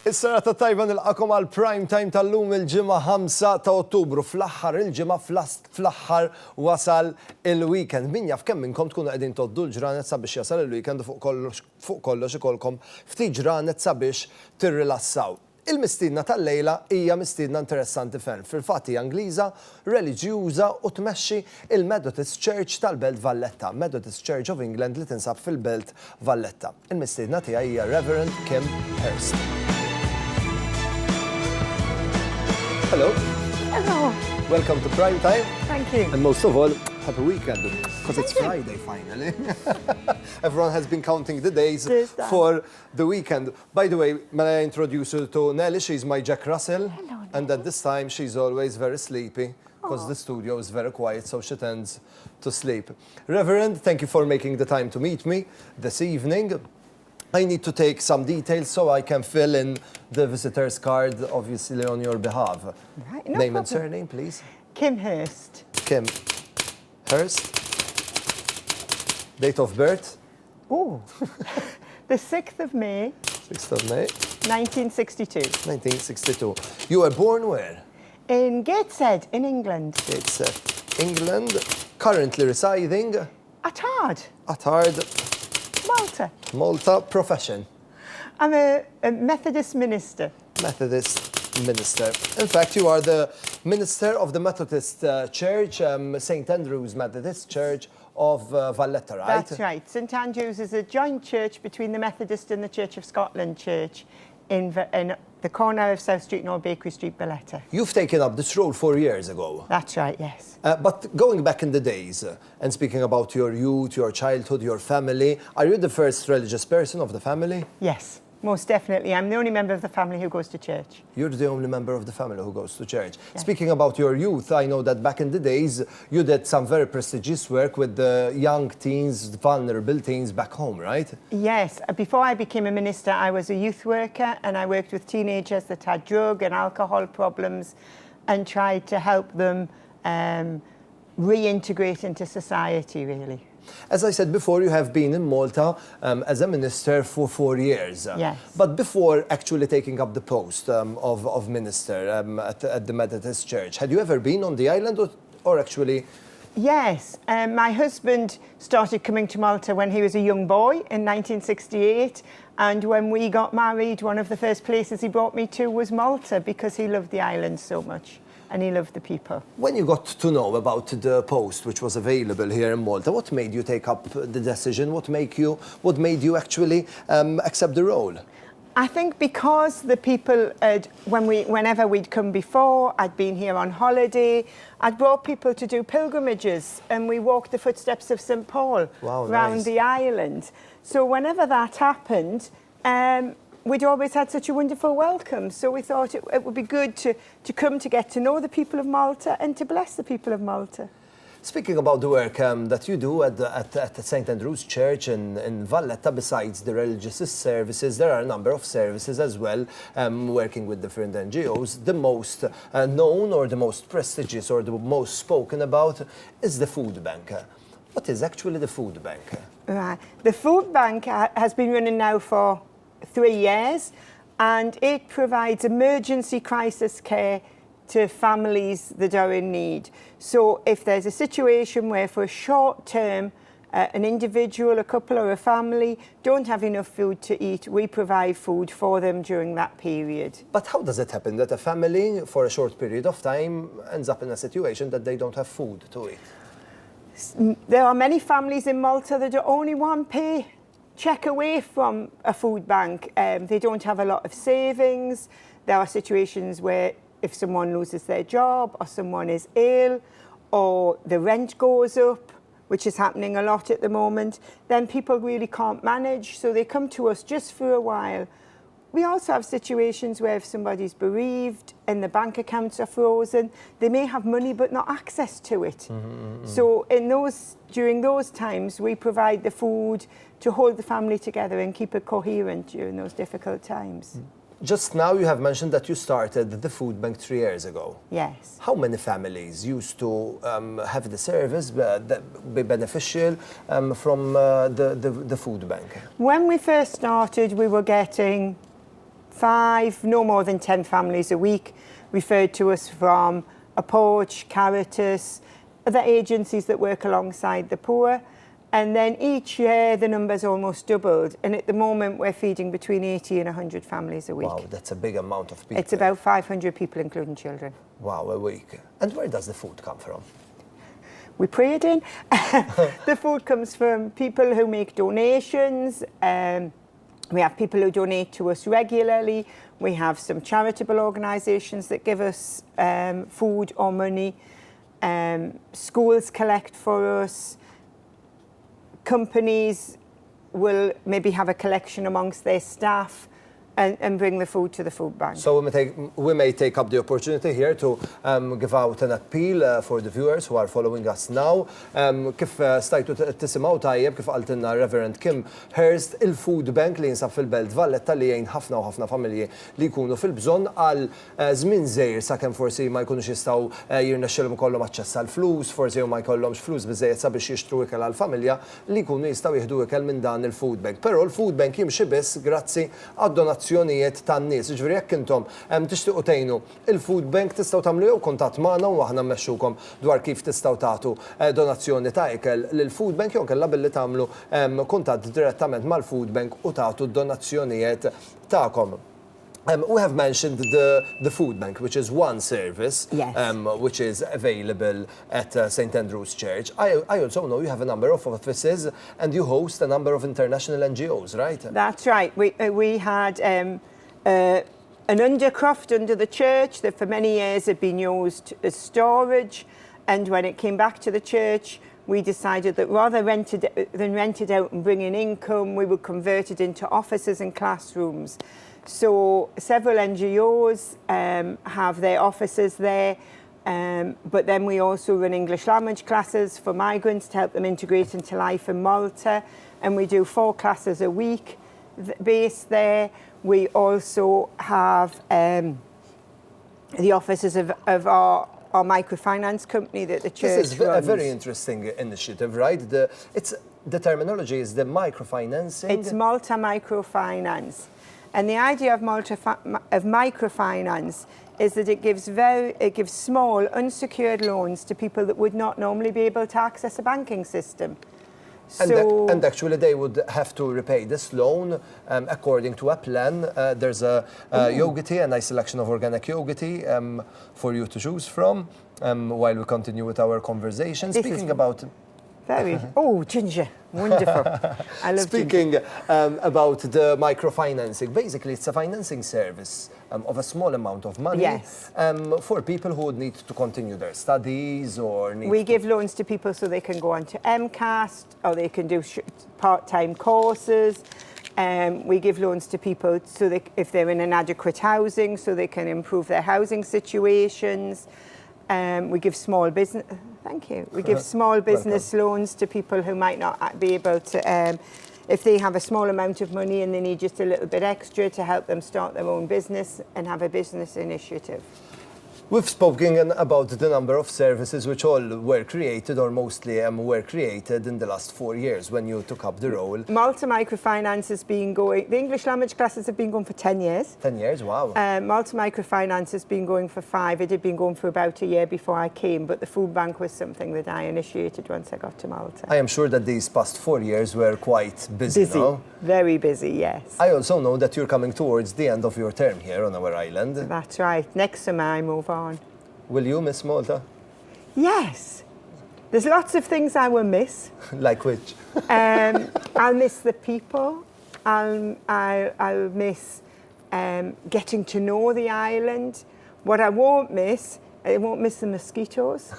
Is-serata tajba nilqakom għal prime time tal-lum il-ġimgħa 5 ta' Ottubru. Fl-aħħar il-ġimgħa fl-aħħar wasal il-weekend. Min jaf kemm minnkom tkunu qegħdin toddu l-ġranet sabiex jasal il-weekend u fuq kollox ikolkom ftit ġranet sabiex tirrilassaw. Il-mistiedna tal-lejla hija mistiedna interessanti ferm. Fil-fatt hija Ingliża, reliġjuża u tmexxi il-Methodist Church tal-Belt Valletta, Methodist Church of England li tinsab fil-Belt Valletta. Il-mistiedna tiegħi hija Reverend Hurst. Hello. Hello. Welcome to Prime Time. Thank you. And most of all, happy weekend, because it's Friday finally. Everyone has been counting the days for the weekend. By the way, may I introduce you to Nelly? She's my Jack Russell. Hello, Nelly. And at this time, she's always very sleepy, because the studio is very quiet, so she tends to sleep. Reverend, thank you for making the time to meet me this evening. I need to take some details so I can fill in the visitor's card, obviously, on your behalf. Right, Name and surname, please. Kim Hurst. Kim Hurst. Date of birth? Oh, the 6th of May, 6th of May, 1962. 1962. You were born where? In Gateshead, in England. It's England. Currently residing At Hard, at Hurst, Malta. Malta. Profession? I'm a Methodist minister. Methodist minister. In fact, you are the minister of the Methodist Church, St. Andrew's Methodist Church of Valletta, right? That's right. St Andrew's is a joint church between the Methodist and the Church of Scotland Church in the corner of South Street and Old Bakery Street, Valletta. You've taken up this role 4 years ago. That's right, yes. But going back in the days, and speaking about your youth, your childhood, your family, are you the first religious person of the family? Yes, most definitely. I'm the only member of the family who goes to church. You're the only member of the family who goes to church. Yeah. Speaking about your youth, I know that back in the days, you did some very prestigious work with the young teens, vulnerable teens back home, right? Yes. Before I became a minister, I was a youth worker and I worked with teenagers that had drug and alcohol problems and tried to help them reintegrate into society, really. As I said before, you have been in Malta as a minister for 4 years. Yes. But before actually taking up the post of minister at the Methodist Church, had you ever been on the island or actually? Yes. My husband started coming to Malta when he was a young boy in 1968. And when we got married, one of the first places he brought me to was Malta because he loved the island so much. And he loved the people. When you got to know about the post which was available here in Malta, what made you take up the decision? What made you actually accept the role? I think because the people, whenever we'd come before, I'd been here on holiday, I'd brought people to do pilgrimages and we walked the footsteps of St. Paul around the island. So whenever that happened, we'd always had such a wonderful welcome, so we thought it would be good to come to get to know the people of Malta and to bless the people of Malta. Speaking about the work that you do at the St. Andrew's Church in Valletta, besides the religious services, there are a number of services as well, working with different NGOs. The most known or the most prestigious or the most spoken about is the food bank. What is actually the food bank? Right. The food bank has been running now for 3 years, and it provides emergency crisis care to families that are in need. So if there's a situation where for a short term an individual, a couple or a family don't have enough food to eat, we provide food for them during that period. But how does it happen that a family for a short period of time ends up in a situation that they don't have food to eat? There are many families in Malta that are only one check away from a food bank. They don't have a lot of savings. There are situations where if someone loses their job or someone is ill or the rent goes up, which is happening a lot at the moment, then people really can't manage, so they come to us just for a while. We also have situations where if somebody's bereaved and the bank accounts are frozen, they may have money but not access to it. So during those times, we provide the food to hold the family together and keep it coherent during those difficult times. Just now you have mentioned that you started the food bank 3 years ago. Yes. How many families used to have the service, be beneficial from the food bank? When we first started, we were getting no more than 10 families a week referred to us from a Porch, Caritas, other agencies that work alongside the poor. And then each year the numbers almost doubled. And at the moment we're feeding between 80 and 100 families a week. Wow, that's a big amount of people. It's about 500 people, including children. Wow, a week. And where does the food come from? We pray it in. The food comes from people who make donations. We have people who donate to us regularly. We have some charitable organisations that give us food or money. Schools collect for us. Companies will maybe have a collection amongst their staff and bring the food to the food bank. So we may take up the opportunity here to give out an appeal for the viewers who are following us now. Kif stajtu tisimaw tajjeb, kif qaltilna Reverend Kim Hurst, il-food bank li jinsab fil-Belt Valletta li jgħin ħafna u ħafna familji li jkunu fil-bżonn għal żmien żgħir sakemm forsi ma jkunux jistgħu jirnexxilhom ikollhom aċċess għal flus, forsi ma jkollhomx flus biżejjed sabiex jixtru ikel għall-familja li jkunu jistgħu jieħdu ikel minn dan il-food bank. Però l-food bank jimxi biss grazzi għad-donazzjonijiet tan-nies. Ġifieri jekk intom tixtiequ tgħinu il-food bank tistgħu tagħmlu jew kuntatt magħna u aħna mmexxukom dwar kif tistgħu tagħtu donazzjoni ta' ikel lill-food bank jew kellha billi tagħmlu kuntatt direttament mal-food bank u tagħtu d-donazzjonijiet tagħkom. We have mentioned the food bank, which is one service, yes. Which is available at St. Andrew's Church. I also know you have a number of offices and you host a number of international NGOs, right? That's right. We had an undercroft under the church that for many years had been used as storage, and when it came back to the church, we decided that rather than rent it out and bring in income, we would convert it into offices and classrooms. So several NGOs have their offices there, but then we also run English language classes for migrants to help them integrate into life in Malta, and we do 4 classes a week based there. We also have the offices of our microfinance company that the church This is runs. a very interesting initiative, right? The terminology is the microfinancing. It's Malta Microfinance. And the idea of microfinance is that it gives small, unsecured loans to people that would not normally be able to access a banking system. And actually they would have to repay this loan according to a plan. There's a yogurt, a nice selection of organic yogurt for you to choose from while we continue with our conversation. Speaking about... ginger, wonderful. I love Speaking ginger. About the microfinancing, basically it's a financing service of a small amount of money, yes. For people who would need to continue their studies or need We give loans to people so they can go on to MCAST or they can do part-time courses. We give loans to people so if they're in inadequate housing, so they can improve their housing situations. We give small business. Thank you. We give small business loans to people who might not be able to, if they have a small amount of money and they need just a little bit extra to help them start their own business and have a business initiative. We've spoken about the number of services which all were created, or mostly were created in the last 4 years when you took up the role. Malta Microfinance has been going, the English language classes have been going for 10 years. 10 years, wow. Malta Microfinance has been going for 5. It had been going for about a year before I came, but the food bank was something that I initiated once I got to Malta. I am sure that these past 4 years were quite busy. No? Very busy, yes. I also know that you're coming towards the end of your term here on our island. That's right. Next summer I move on. Will you miss Malta? Yes. There's lots of things I will miss. Like which? I'll miss the people. I'll miss getting to know the island. What I won't miss the mosquitoes.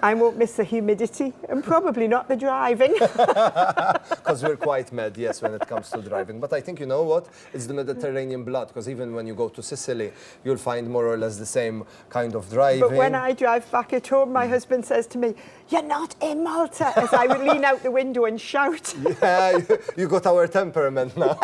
I won't miss the humidity, and probably not the driving. Because we're quite mad, yes, when it comes to driving. But I think, you know what? It's the Mediterranean blood, because even when you go to Sicily, you'll find more or less the same kind of driving. But when I drive back at home, my husband says to me, "You're not in Malta," as I would lean out the window and shout. Yeah, you got our temperament now.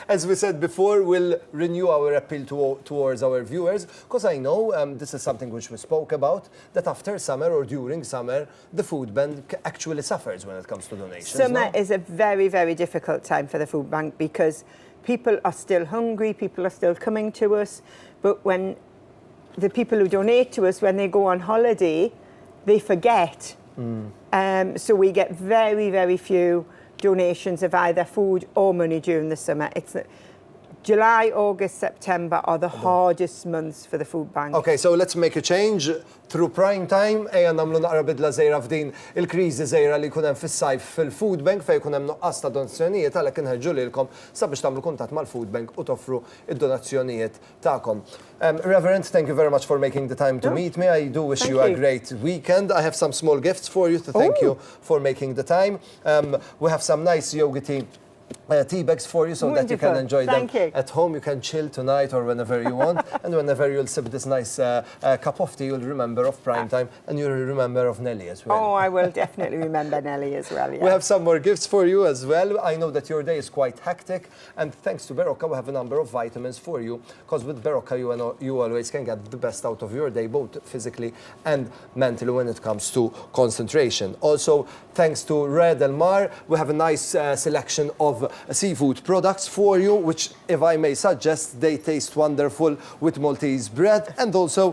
As we said before, we'll renew our appeal towards our viewers, because I know this is something which we spoke about, that after summer or during summer, the food bank actually suffers when it comes to donations. Summer is a very, very difficult time for the food bank because people are still hungry, people are still coming to us, but when the people who donate to us, when they go on holiday, they forget. So we get very, very few donations of either food or money during the summer. It's July, August, September are the hardest months for the food bank. Okay, so let's make a change through prime time. Ejja namlu naqra bidla żejra f'din il-kriżi żejra li jkun hemm fis-sajf fil-food bank fejn jkun hemm nuqqas ta' donazzjonijiet għalhekk inħeġġu lilkom sabiex tagħmlu kuntatt mal-food bank u toffru id-donazzjonijiet tagħkom. Reverend, thank you very much for making the time to meet me. I do wish you a great weekend. I have some small gifts for you to thank you for making the time. We have some nice yogurty tea bags for you so that you can enjoy them at home. You can chill tonight or whenever you want. And whenever you'll sip this nice cup of tea, you'll remember of prime time and you'll remember of Nelly as well. Oh, I will definitely remember Nelly as well, yeah. We have some more gifts for you as well. I know that your day is quite hectic, and thanks to Berocca, we have a number of vitamins for you, because with Berocca, you always can get the best out of your day, both physically and mentally when it comes to concentration. Also, thanks to Red El Mar, we have a nice selection of seafood products for you, which, if I may suggest, they taste wonderful with Maltese bread. And also,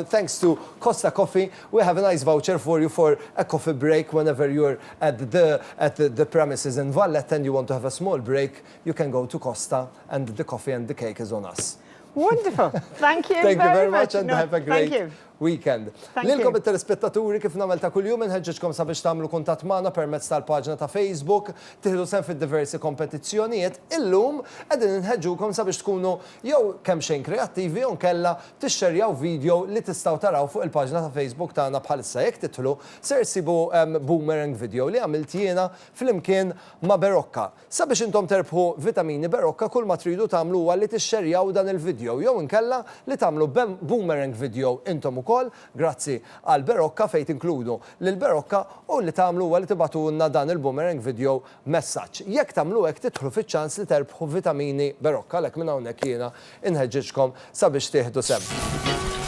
thanks to Costa Coffee, we have a nice voucher for you for a coffee break whenever you're at the premises in Valletta and you want to have a small break. You can go to Costa, and the coffee and the cake is on us. Wonderful. Thank you Thank you very much. much and have a great weekend. Lilkom it-telespettaturi kif nagħmel ta' kuljum inħeġġeġkom sabiex tagħmlu kuntatt magħna permezz tal-paġna ta' Facebook, tieħdu sehem fid-diversi kompetizzjonijiet. Illum qegħdin inħeġġukom sabiex tkunu jew kemm xejn kreattivi jew nkella tixxerjaw video li tistgħu taraw fuq il-paġna ta' Facebook tagħna bħalissa jekk titlu ser issibu boomerang video li għamilt jiena flimkien ma' Berocca. Sabiex intom terbħu vitamini Berocca kull ma tridu tagħmlu huwa li tixxerjaw dan il-video jew inkella li tagħmlu boomerang video intom ukoll grazzi għal Berocca fejn tinkludu lil Berocca u li tagħmlu huwa li tibatulna dan il-boomerang video messaġġ. Jekk tagħmlu hekk tidħlu fiċ-ċans li terbħu vitamini Berocca għalhekk minn hawnhekk jiena inħeġġeġkom sabiex tieħdu sehem.